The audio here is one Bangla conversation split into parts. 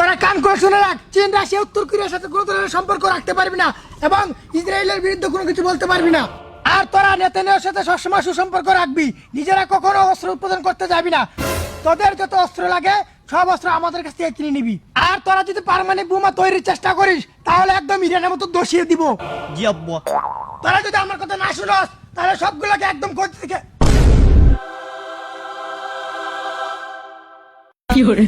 তোরা কান করে শুনে রাখ, চীন রাশিয়া উত্তর কোরিয়ার সাথে কোনো ধরনের সম্পর্ক রাখতে পারবি না এবং ইসরায়েলের বিরুদ্ধে কোনো কিছু বলতে পারবি না। আর তোরা নেতানিয়াহুর সাথে সবসময় সুসম্পর্ক রাখবি, নিজেরা কখনো অস্ত্র উৎপাদন করতে যাবি না। তোদের যত অস্ত্র লাগে সব অস্ত্র আমাদের কাছ থেকে কিনে নিবি। আর তোরা যদি পারমাণবিক বোমা তৈরির চেষ্টা করিস তাহলে একদম ইরানের মতো দোষিয়ে দিব। জি আব্বা। তোরা যদি আমার কথা না শুনস তাহলে সবগুলোকে একদম করতে থেকে কি করে।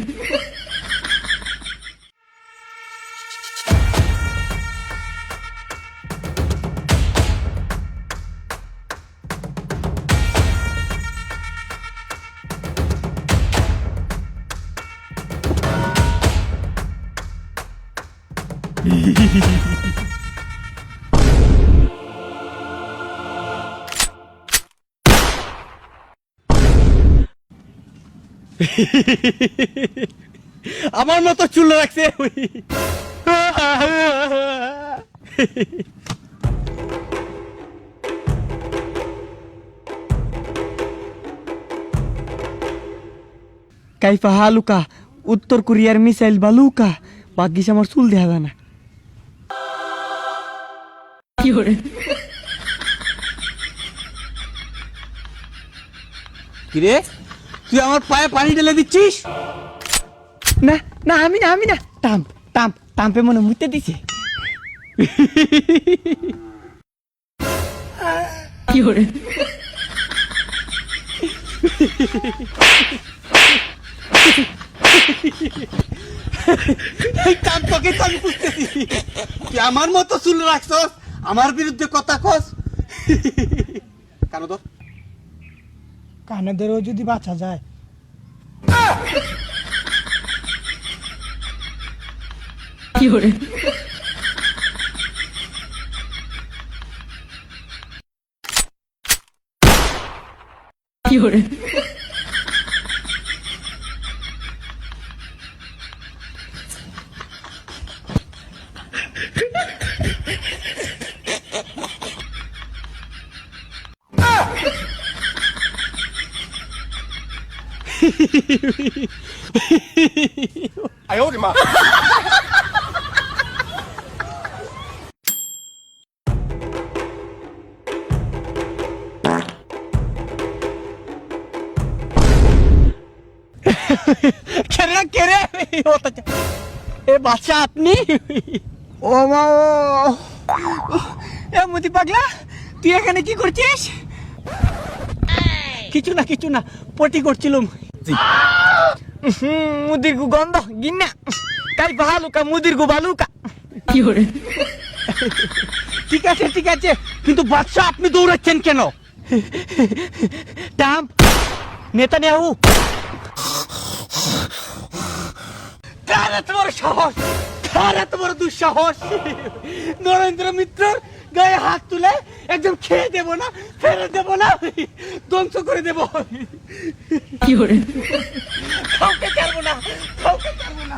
আমার মতো চুল রাখছে। কাইফা হালুকা, উত্তর কোরিয়ার মিসাইল বালুকা, ভাগ্যিস আমার চুল দেখা যায় না। কি করে। কিরে তুই আমার পায়ে পানি ঢেলে দিচ্ছিস? না না, আমি না, আমি না, টাম্প টাম্প টাম্পে মনে মুতে দিছে। কি করে। এই কাম তোকে তো আমি বুঝতেছি, তুই আমার মতো চুল রাখছস, আমার বিরুদ্ধে কথা কস। কেন তোর কানেদেরও যদি বাঁচা যায়। কি করে। কি করে। কেরে কেরে, এ বাচ্চা আপনি? ও মা, এ মুদি পাগলা, তুই এখানে কি করছিস? কিছু না কিছু না, পটি করছিলাম। মুদির গু গন্ধ গিন্না, কাই ভালুকা মুদির গু বালুকা। কি করে। ঠিক আছে ঠিক আছে, কিন্তু বাচ্চা আপনি দৌড়াচ্ছেন কেন? টাম্প নেতানিয়াহু, কার এত বড় সাহস, কার এত বড় দুঃসাহস? নরেন্দ্র মিত্রর গায়ে হাত তুলে একদম খেয়ে দেব না, ফেলে দেব না, ধ্বংস করে দেব। কি করে। কাউকে ছাড়বো না, কাউকে ছাড়বো না।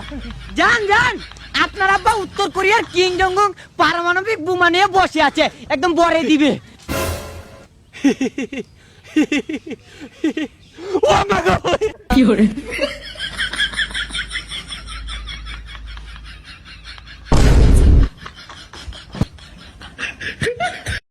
জান জান, আপনার আব্বা উত্তর কোরিয়ার কিং জং উন পারমাণবিক বোমা নিয়ে বসে আছে, একদম বরে দিবে। ও মা গো! কি করে।